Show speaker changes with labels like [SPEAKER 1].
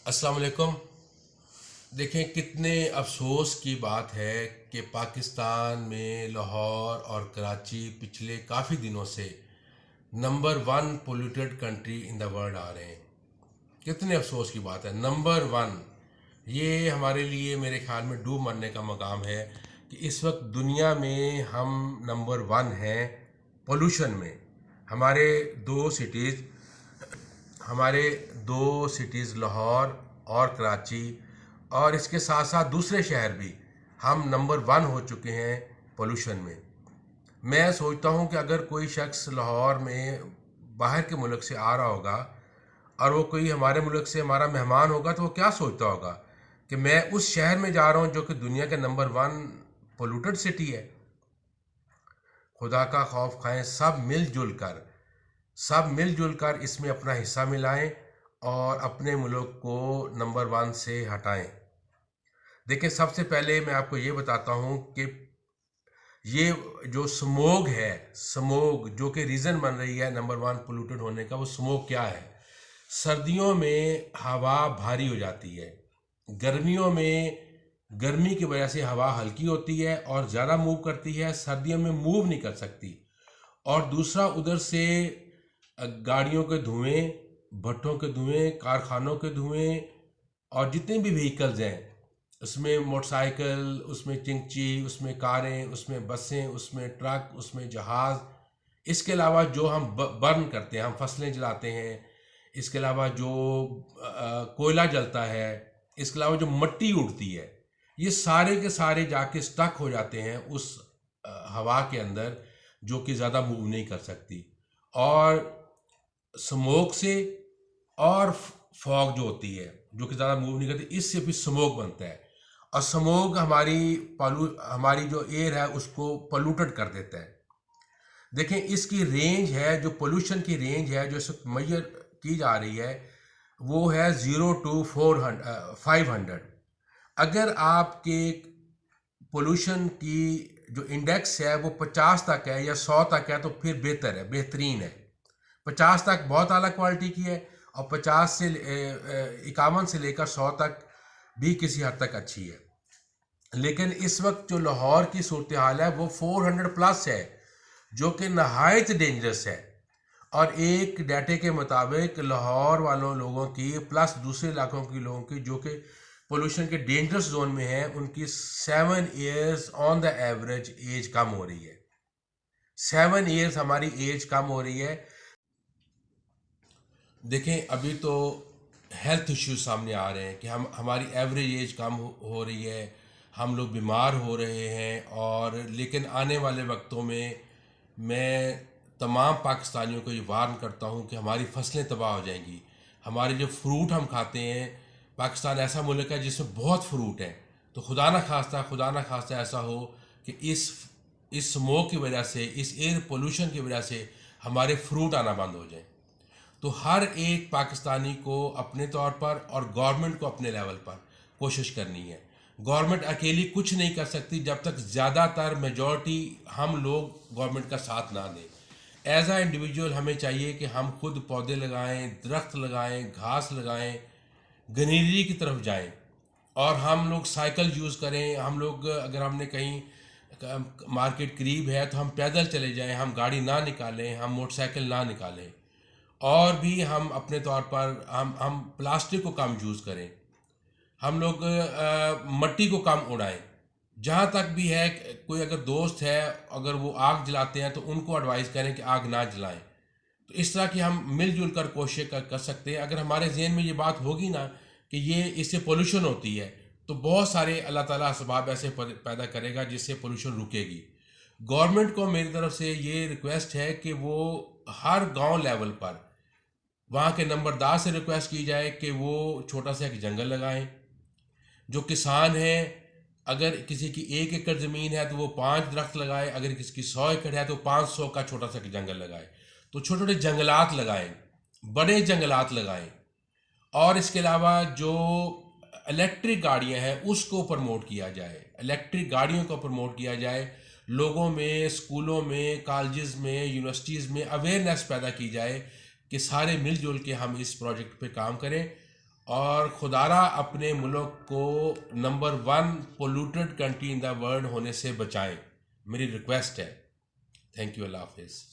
[SPEAKER 1] अस्सलाम वालेकुम। देखें कितने अफसोस की बात है कि पाकिस्तान में लाहौर और कराची पिछले काफ़ी दिनों से number one polluted country in the world आ रहे हैं। कितने अफसोस की बात है, नंबर वन। ये हमारे लिए मेरे ख्याल में डूब मरने का मकाम है कि इस वक्त दुनिया में हम नंबर वन हैं पोल्यूशन में। हमारे दो सिटीज़ हमारे दो सिटीज़ लाहौर और कराची और इसके साथ साथ दूसरे शहर भी, हम नंबर वन हो चुके हैं पोल्यूशन में। मैं सोचता हूँ कि अगर कोई शख्स लाहौर में बाहर के मुल्क से आ रहा होगा और वो कोई हमारे मुल्क से हमारा मेहमान होगा तो वो क्या सोचता होगा कि मैं उस शहर में जा रहा हूँ जो कि दुनिया के नंबर वन पोल्यूटेड सिटी है। खुदा का खौफ खाएं, सब मिलजुल कर इसमें अपना हिस्सा मिलाएं और अपने मुल्क को नंबर वन से हटाएं। देखिए, सबसे पहले मैं आपको ये बताता हूँ कि ये जो स्मोग है, स्मोग जो कि रीज़न बन रही है नंबर वन पोल्यूटेड होने का, वो स्मोग क्या है। सर्दियों में हवा भारी हो जाती है, गर्मियों में गर्मी की वजह से हवा हल्की होती है और ज़्यादा मूव करती है, सर्दियों में मूव नहीं कर सकती। और दूसरा, उधर से गाड़ियों के धुएं, भट्टों के धुएं, कारखानों के धुएं और जितने भी व्हीकल्स हैं, उसमें मोटरसाइकिल, उसमें चिंगची, उसमें कारें, उसमें बसें, उसमें ट्रक, उसमें जहाज़, इसके अलावा जो हम बर्न करते हैं, हम फसलें जलाते हैं, इसके अलावा जो कोयला जलता है, इसके अलावा जो मट्टी उड़ती है, ये सारे के सारे जाके स्टक हो जाते हैं उस हवा के अंदर जो कि ज़्यादा मूव नहीं कर सकती। और स्मोक से और फॉग जो होती है जो कि ज़्यादा मूव नहीं करती, इससे भी स्मोक बनता है और स्मोक हमारी जो एयर है उसको पोल्यूटेड कर देता है। देखें, इसकी रेंज है, जो पोल्यूशन की रेंज है जो इस वक्त मेजर की जा रही है, वो है 0 to 500। अगर आपके पोल्यूशन की जो इंडेक्स है वो 50 तक है या 100 तक है तो फिर बेहतर है, बेहतरीन है। 50 तक बहुत आला क्वालिटी की है और 50 से 51 से लेकर 100 तक भी किसी हद तक अच्छी है। लेकिन इस वक्त जो लाहौर की सूरत हाल है वो 400 प्लस है, जो कि नहायत डेंजरस है। और एक डाटे के मुताबिक लाहौर वालों लोगों की प्लस दूसरे इलाकों के लोगों की जो कि पोल्यूशन के डेंजरस जोन में है, उनकी 7 years on the average age कम हो रही है। 7 ईयर्स हमारी एज कम हो रही है। देखें, अभी तो हेल्थ इश्यूज सामने आ रहे हैं कि हमारी एवरेज एज कम हो रही है, हम लोग बीमार हो रहे हैं। और लेकिन आने वाले वक्तों में मैं तमाम पाकिस्तानियों को ये वार्न करता हूँ कि हमारी फसलें तबाह हो जाएंगी। हमारे जो फ्रूट हम खाते हैं, पाकिस्तान ऐसा मुल्क है जिसमें बहुत फ्रूट है, तो खुदा ना खास्ता ऐसा हो कि इस स्मोक की वजह से, इस एयर पोल्यूशन की वजह से हमारे फ्रूट आना बंद हो जाए। तो हर एक पाकिस्तानी को अपने तौर पर और गवर्नमेंट को अपने लेवल पर कोशिश करनी है। गवर्नमेंट अकेली कुछ नहीं कर सकती जब तक ज़्यादातर मेजॉरिटी हम लोग गवर्नमेंट का साथ ना दें। एज आ इंडिविजुअल हमें चाहिए कि हम खुद पौधे लगाएं, दरख्त लगाएं, घास लगाएं, ग्रीनरी की तरफ जाएं। और हम लोग साइकिल यूज़ करें। हम लोग अगर हमने कहीं मार्केट करीब है तो हम पैदल चले जाएं, हम गाड़ी ना निकालें, हम मोटरसाइकिल ना निकालें। और भी हम अपने तौर पर हम प्लास्टिक को कम यूज़ करें। हम लोग मट्टी को कम उड़ाएं। जहाँ तक भी है, कोई अगर दोस्त है, अगर वो आग जलाते हैं तो उनको एडवाइस करें कि आग ना जलाएं। तो इस तरह की हम मिलजुल कर कोशिश कर सकते हैं। अगर हमारे जहन में ये बात होगी ना कि ये इससे पोल्यूशन होती है, तो बहुत सारे अल्लाह ताला असबाब ऐसे पैदा करेगा जिससे पोल्यूशन रुकेगी। गवर्नमेंट को मेरी तरफ से ये रिक्वेस्ट है कि वो हर गांव लेवल पर वहाँ के नंबरदार से रिक्वेस्ट की जाए कि वो छोटा सा एक जंगल लगाएं। जो किसान हैं, अगर किसी की 1 एकड़ ज़मीन है तो वो 5 दरख्त लगाए, अगर किसी की 100 एकड़ है तो 500 का छोटा सा जंगल लगाए। तो छोटे छोटे जंगलात लगाएं, बड़े जंगलात लगाएं। और इसके अलावा जो इलेक्ट्रिक गाड़ियां हैं उसको प्रमोट किया जाए, इलेक्ट्रिक गाड़ियों को प्रमोट किया जाए। लोगों में, स्कूलों में, कॉलेजेस में, यूनिवर्सिटीज़ में अवेयरनेस पैदा की जाए कि सारे मिलजुल के हम इस प्रोजेक्ट पे काम करें। اور خدارہ اپنے ملک کو number 1 polluted country in the world ہونے سے بچائیں. میری ریکویسٹ ہے. Thank you. اللہ حافظ.